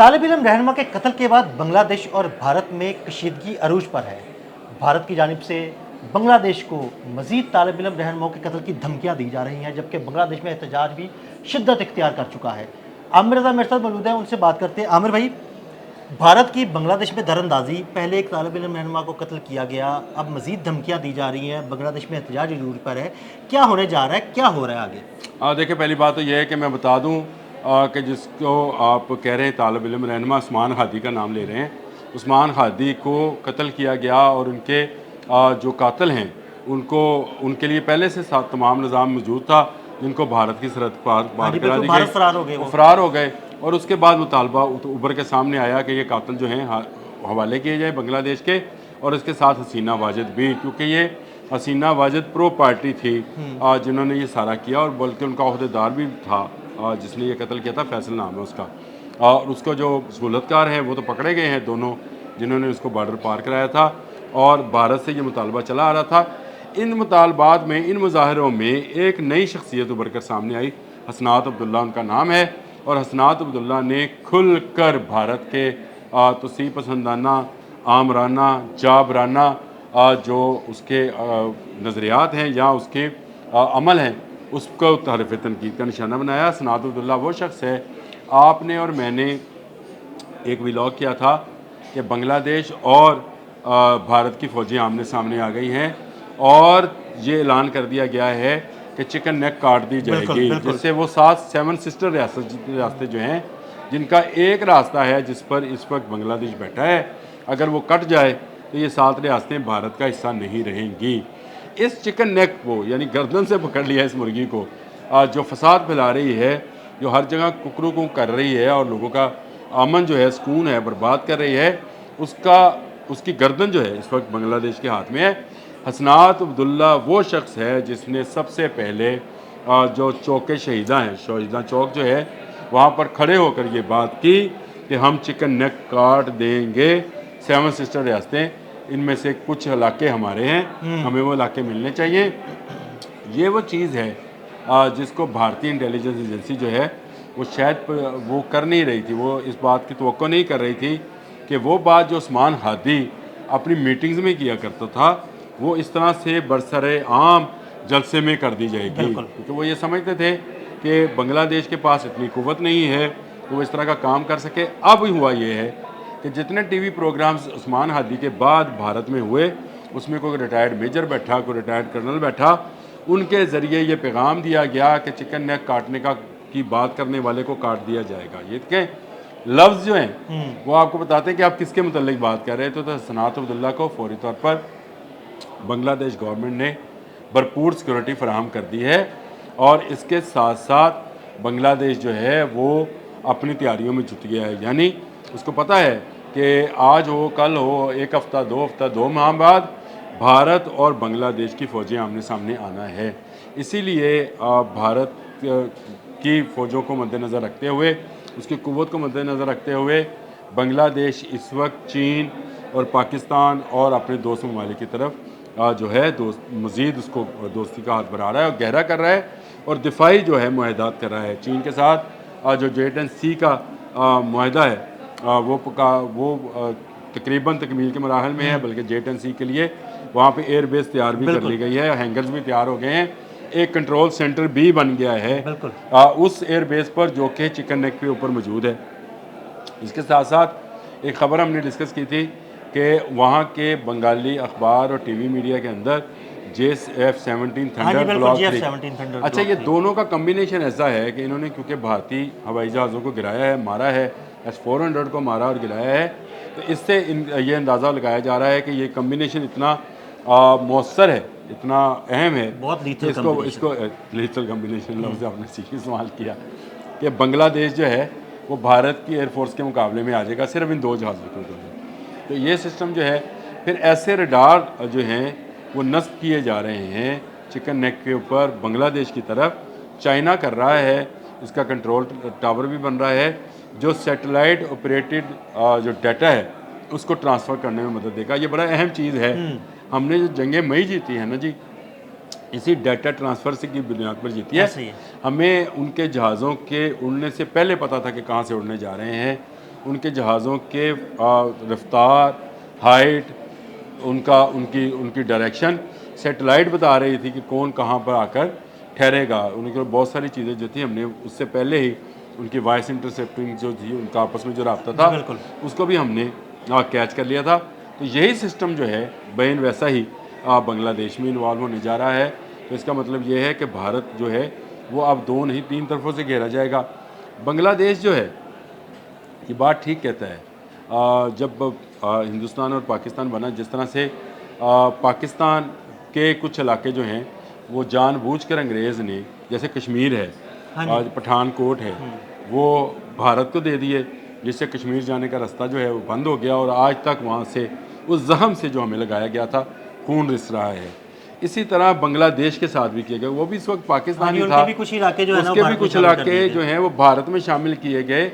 तालिब इल्म रहनुमा के कत्ल के बाद बांग्लादेश और भारत में कशीदगी अरूज पर है। भारत की जानिब से बांग्लादेश को मजीद तालिब इल्म रहनुमाओं के कत्ल की धमकियां दी जा रही हैं, जबकि बांग्लादेश में एहतजाज भी शिद्दत इख्तियार कर चुका है। आमिर रजा मेरे साथ मौजूद है, उनसे बात करते हैं। आमिर भाई, भारत की बांग्लादेश में दरअंदाजी, पहले एक तालिब इल्म रहनुमा को कत्ल किया गया, अब मजीद धमकियाँ दी जा रही हैं, बांग्लादेश में एहतजाज अरूज पर है। क्या होने जा रहा है, क्या हो रहा है आगे? देखिए, पहली बात तो यह है कि मैं बता दूं कि जिसको आप कह रहे हैं तालिब इल्म रहनुमा उस्मान हादी का नाम ले रहे हैं, उस्मान हादी को कत्ल किया गया और उनके जो कातिल हैं उनको उनके लिए पहले से साथ तमाम निज़ाम मौजूद था, जिनको भारत की सरहद पार करा दी गई, वो फरार हो गए। और उसके बाद मुतालबा उभर के सामने आया कि ये कातिल जो हैं हवाले किए जाए बांग्लादेश के, और इसके साथ हसीना वाजिद भी, क्योंकि ये हसीना वाजिद प्रो पार्टी थी जिन्होंने ये सारा किया, और बल्कि उनका अहदेदार भी था जिसने ये कत्ल किया था, फैसल नाम है उसका। और उसको जो सहूलतकार हैं वो तो पकड़े गए हैं दोनों, जिन्होंने उसको बॉर्डर पार कराया था, और भारत से ये मुतालबा चला आ रहा था। इन मुतालबात में, इन मुजाहरों में एक नई शख्सियत उभर कर सामने आई। हसनात अब्दुल्ला उनका नाम है, और हसनात अब्दुल्ला ने खुल कर भारत के तोसीब पसंदाना, आमराना, जाबराना जो उसके नज़रियात हैं या उसके अमल हैं, उसको तहरीफ तनकीद का निशाना बनाया। हसनात अब्दुल्ला वो शख्स है, आपने और मैंने एक व्लॉग किया था कि बांग्लादेश और भारत की फ़ौजें आमने सामने आ गई हैं, और ये ऐलान कर दिया गया है कि चिकन नेक काट दी जाएगी, जिससे वो 7 सिस्टर रियासतें जो हैं, जिनका एक रास्ता है जिस पर इस वक्त बांग्लादेश बैठा है, अगर वो कट जाए तो ये 7 रियासतें भारत का हिस्सा नहीं रहेंगी। इस चिकन नेक को, यानी गर्दन से पकड़ लिया इस मुर्गी को, जो फसाद फैला रही है, जो हर जगह कुकरू को कर रही है और लोगों का अमन जो है, सुकून है, बर्बाद कर रही है, उसकी गर्दन जो है इस वक्त बांग्लादेश के हाथ में है। हसनात अब्दुल्ला वो शख्स है जिसने सबसे पहले जो चौके शहीदा हैं, शहीदा चौक जो है, वहाँ पर खड़े होकर ये बात की कि हम चिकन नेक काट देंगे 7 सिस्टर रियासतें, इनमें से कुछ इलाके हमारे हैं, हमें वो इलाके मिलने चाहिए। ये वो चीज़ है जिसको भारतीय इंटेलिजेंस एजेंसी जो है वो शायद वो कर नहीं रही थी, वो इस बात की तवक्को नहीं कर रही थी कि वो बात जो उस्मान हादी अपनी मीटिंग्स में किया करता था, वो इस तरह से बरसरे आम जलसे में कर दी जाएगी, क्योंकि वो ये समझते थे कि बांग्लादेश के पास इतनी कुव्वत नहीं है कि वो इस तरह का काम कर सके। अब हुआ ये है कि जितने टीवी प्रोग्राम्स उस्मान हादी के बाद भारत में हुए, उसमें कोई रिटायर्ड मेजर बैठा, कोई रिटायर्ड कर्नल बैठा, उनके ज़रिए ये पैगाम दिया गया कि चिकन नेक काटने की बात करने वाले को काट दिया जाएगा। ये के लफ्ज़ जो हैं वो आपको बताते हैं कि आप किसके मुतल्लिक बात कर रहे हैं। तो हसनात अब्दुल्ला को फौरी तौर पर बांग्लादेश गवर्नमेंट ने भरपूर सिक्योरिटी फराहम कर दी है, और इसके साथ साथ बांग्लादेश जो है वो अपनी तैयारियों में जुट गया है। यानी उसको पता है कि आज हो, कल हो, एक हफ़्ता, 2 हफ्ता, 2 माह बाद भारत और बांग्लादेश की फ़ौजें आमने सामने आना है। इसीलिए भारत की फ़ौजों को मद्देनज़र रखते हुए, उसकी क़ुव्वत को मद्देनज़र रखते हुए, बांग्लादेश इस वक्त चीन और पाकिस्तान और अपने दोस्त ममालिक की तरफ जो है मज़ीद उसको दोस्ती का हाथ बढ़ा रहा है और गहरा कर रहा है, और दिफाई जो है मुआहदात कर रहा है। चीन के साथ जो JC का मुआहदा है वो तकरीबन तकमील के मराहल में है, बल्कि JC के लिए वहाँ पे एयर बेस तैयार भी कर ली गई है, हैंगर्स भी तैयार हो गए हैं, एक कंट्रोल सेंटर भी बन गया है उस एयर बेस पर, जो कि चिकन नेक के ऊपर मौजूद है। इसके साथ साथ एक ख़बर हमने डिस्कस की थी कि वहाँ के बंगाली अखबार और TV मीडिया के अंदर JF-17 थंडर ब्लॉक 3, अच्छा, ये दोनों का कम्बिनेशन ऐसा है कि इन्होंने, क्योंकि भारतीय हवाई जहाज़ों को गिराया है, मारा है, S-400 को मारा और गिराया है, तो इससे ये अंदाज़ा लगाया जा रहा है कि ये कम्बिनेशन इतना मौसर है, इतना अहम है, बहुत इसको लीथल कम्बिनेशन लफ्ज़ आपने सीखी इस्तेमाल किया, कि बांग्लादेश जो है वो भारत की एयरफोर्स के मुकाबले में आ जाएगा सिर्फ इन 2 जहाज़ों के ऊपर। तो ये सिस्टम जो है, फिर ऐसे रडार जो हैं वो नस्ब किए जा रहे हैं चिकन नेक के ऊपर बांग्लादेश की तरफ। चाइना कर रहा है, इसका कंट्रोल टावर भी बन रहा है, जो सैटेलाइट ऑपरेटेड जो डाटा है उसको ट्रांसफ़र करने में मदद देगा। ये बड़ा अहम चीज़ है। हमने जो जंगें मई जीती है ना जी, इसी डाटा ट्रांसफ़र से की बुनियाद पर जीती है। हमें उनके जहाज़ों के उड़ने से पहले पता था कि कहाँ से उड़ने जा रहे हैं, उनके जहाज़ों के रफ्तार, हाइट, उनकी उनकी डायरेक्शन सैटेलाइट बता रही थी कि कौन कहाँ पर आकर ठहरेगा। उनके बहुत सारी चीज़ें जो थी हमने उससे पहले ही उनकी वॉइस इंटरसेप्टिंग जो थी, उनका आपस में जो रब्ता जी था बिल्कुल। उसको भी हमने कैच कर लिया था। तो यही सिस्टम जो है बेन वैसा ही बांग्लादेश में इन्वॉल्व होने जा रहा है। तो इसका मतलब ये है कि भारत जो है वो अब 2 नहीं 3 तरफों से घेरा जाएगा। बांग्लादेश जो है ये बात ठीक कहता है। जब हिंदुस्तान और पाकिस्तान बना, जिस तरह से पाकिस्तान के कुछ इलाके जो हैं वो जानबूझकर अंग्रेज़ ने, जैसे कश्मीर है, हाँ जी। आज पठानकोट है, वो भारत को दे दिए, जिससे कश्मीर जाने का रास्ता जो है वो बंद हो गया और आज तक वहाँ से उस ज़ख्म से जो हमें लगाया गया था खून रिस रहा है। इसी तरह बांग्लादेश के साथ भी किया गया, वो भी इस वक्त हाँ पाकिस्तान जी, ही उनके था, भी कुछ इलाके जो है ना वो उसके भी भारत में कुछ शामिल कर दिए इलाके गए। जो हैं वो भारत में शामिल किए गए।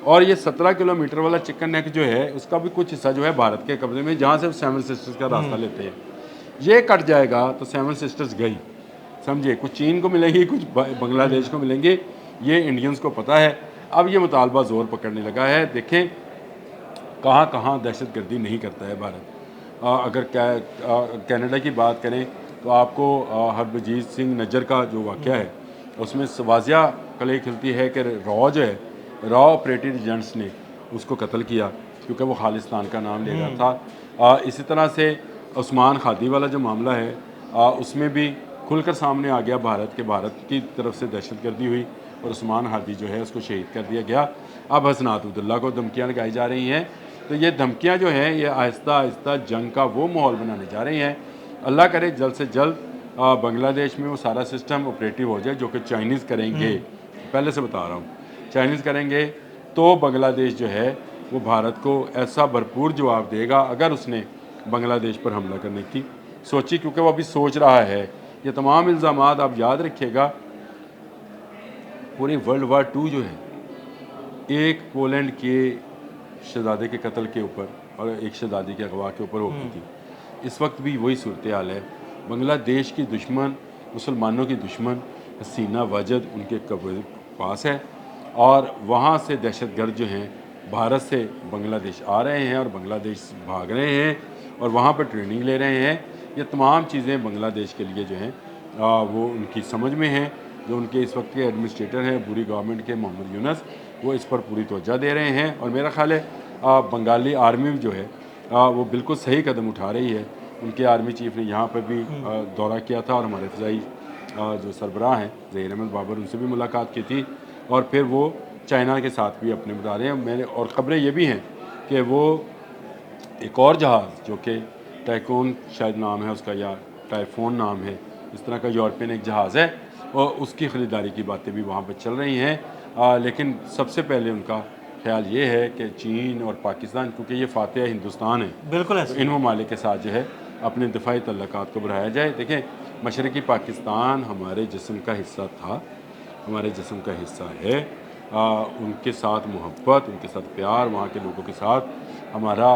और ये 17 किलोमीटर वाला चिकन नेक जो है उसका भी कुछ हिस्सा जो है भारत के कब्जे में, जहाँ से सेवन सिस्टर्स का रास्ता लेते हैं। ये कट जाएगा तो सेवन सिस्टर्स गई, समझिए, कुछ चीन को मिलेंगी, कुछ बांग्लादेश को मिलेंगे, ये इंडियंस को पता है। अब ये मुतालबा ज़ोर पकड़ने लगा है। देखें कहाँ कहाँ दहशत गर्दी नहीं करता है भारत। अगर कनाडा की बात करें तो आपको हरभजीत सिंह नज्जर का जो वाक़या है उसमें वाजिया कली खिलती है कि रॉ जो है, रॉ ऑपरेटिव एजेंट्स ने उसको कत्ल किया क्योंकि वो खालिस्तान का नाम ले रहा था। इसी तरह से उस्मान खादी वाला जो मामला है उसमें भी खुलकर सामने आ गया भारत की तरफ से दहशतगर्दी हुई और उस्मान हादी जो है उसको शहीद कर दिया गया। अब हसनात अब्दुल्ला को धमकियाँ लगाई जा रही हैं। तो ये धमकियाँ जो हैं ये आहिस्ता आहिस्ता जंग का वो माहौल बनाने जा रही हैं। अल्लाह करे जल्द से जल्द बांग्लादेश में वो सारा सिस्टम ऑपरेटिव हो जाए, जो कि चाइनीज़ करेंगे, पहले से बता रहा हूँ, चाइनीज़ करेंगे तो बांग्लादेश जो है वो भारत को ऐसा भरपूर जवाब देगा अगर उसने बांग्लादेश पर हमला करने की सोची, क्योंकि वो अभी सोच रहा है। ये तमाम इल्ज़ाम आप याद रखिएगा, पूरी वर्ल्ड वार 2 जो है एक पोलैंड के शहज़ादे के कत्ल के ऊपर और एक शहज़ादी के अगवा के ऊपर होती थी। इस वक्त भी वही सूरत हाल है। बांग्लादेश की दुश्मन, मुसलमानों की दुश्मन हसीना वाजद उनके पास है और वहाँ से दहशतगर्द जो हैं भारत से बांग्लादेश आ रहे हैं और बांग्लादेश भाग रहे हैं और वहाँ पर ट्रेनिंग ले रहे हैं। ये तमाम चीज़ें बांग्लादेश के लिए जो हैं वो उनकी समझ में हैं। जो उनके इस वक्त के एडमिनिस्ट्रेटर हैं पूरी गवर्नमेंट के, मोहम्मद यूनस, वो इस पर पूरी तवज्जो दे रहे हैं और मेरा ख्याल है बंगाली आर्मी जो है वो बिल्कुल सही कदम उठा रही है। उनके आर्मी चीफ ने यहाँ पर भी दौरा किया था और हमारे फ़ज़ाई जो सरबराह हैं ज़हीर अहमद बाबर, उनसे भी मुलाकात की थी और फिर वो चाइना के साथ भी अपने बता रहे हैं। मैंने और ख़बरें ये भी हैं कि वो एक और जहाज़ जो कि टाइकोन शायद नाम है उसका या टाइफोन नाम है, इस तरह का यूरोपियन एक जहाज़ है, और उसकी ख़रीदारी की बातें भी वहाँ पर चल रही हैं। लेकिन सबसे पहले उनका ख्याल ये है कि चीन और पाकिस्तान, क्योंकि ये फातह हिंदुस्तान है, बिल्कुल तो ऐसे इन ममालिक के साथ जो है अपने दिफाई तल्लुकात को बढ़ाया जाए। देखें, मशरक़ी पाकिस्तान हमारे जिस्म का हिस्सा था, हमारे जिस्म का हिस्सा है। उनके साथ मोहब्बत, उनके साथ प्यार, वहाँ के लोगों के साथ हमारा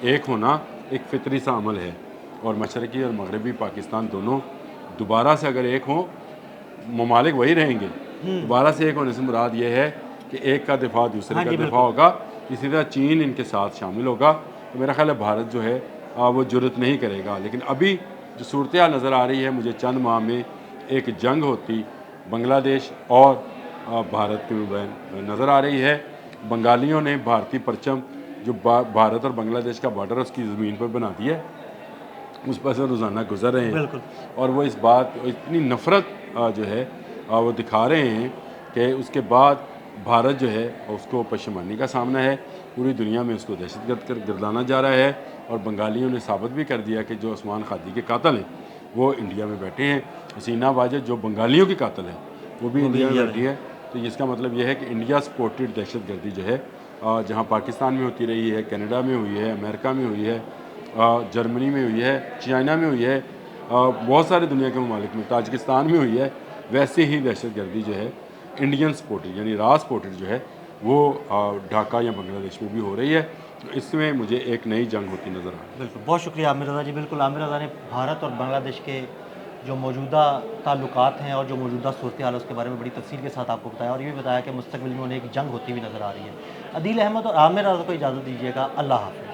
एक होना एक फ़ितरी सा अमल है। और मशरक़ी और मगरबी पाकिस्तान दोनों दोबारा से अगर एक हों, ममालिक वही रहेंगे। दोबारा से एक होने से मुराद ये है कि एक का दिफा दूसरे हाँ का जी, दिफा बिल्कुल। होगा। इसी तरह चीन इनके साथ शामिल होगा। तो मेरा ख्याल है भारत जो है वो जुर्रत नहीं करेगा। लेकिन अभी जो सूरत हाल नज़र आ रही है, मुझे चंद माह में एक जंग होती बांग्लादेश और भारत के रुबैन नज़र आ रही है। बंगालियों ने भारतीय परचम जो भारत और बांग्लादेश का बॉर्डर उसकी ज़मीन पर बना दिया है, उस पर से रोज़ाना गुजर रहे हैं बिल्कुल। और वो इस बात इतनी नफ़रत जो है वो दिखा रहे हैं कि उसके बाद भारत जो है उसको पशेमानी का सामना है। पूरी दुनिया में उसको दहशतगर्द कर गिरदाना जा रहा है और बंगालियों ने साबित भी कर दिया कि जो उस्मान खादी के कातिल हैं वो इंडिया में बैठे हैं। हसीना वाजद जो बंगालियों की कातिल है वो भी इंडिया में बैठी है। तो इसका मतलब यह है कि इंडिया सपोर्टेड दहशतगर्दी जो है जहाँ पाकिस्तान में होती रही है, कनाडा में हुई है, अमेरिका में हुई है, जर्मनी में हुई है, चाइना में हुई है, बहुत सारे दुनिया के ममालिक में, ताजिकिस्तान में हुई है, वैसे ही दहशतगर्दी जो है इंडियन सपोर्टेड यानी रा सपोर्टेड जो है वो ढाका या बांग्लादेश में भी हो रही है। तो इसमें मुझे एक नई जंग होती नज़र आ रही है। बिल्कुल, बहुत शुक्रिया आमिर रज़ा जी। बिल्कुल, आमिर रज़ा ने भारत और बांग्लादेश के जो मौजूदा ताल्लुकात हैं और जो मौजूदा सूरत हाल है उसके बारे में बड़ी तफ़सील के साथ आपको बताया और ये भी बताया कि मुस्तक़बिल में उन्हें एक जंग होती हुई नज़र आ रही है। अदील अहमद और आमिर रज़ा को इजाज़त दीजिएगा। अल्लाह हाफ़िज़।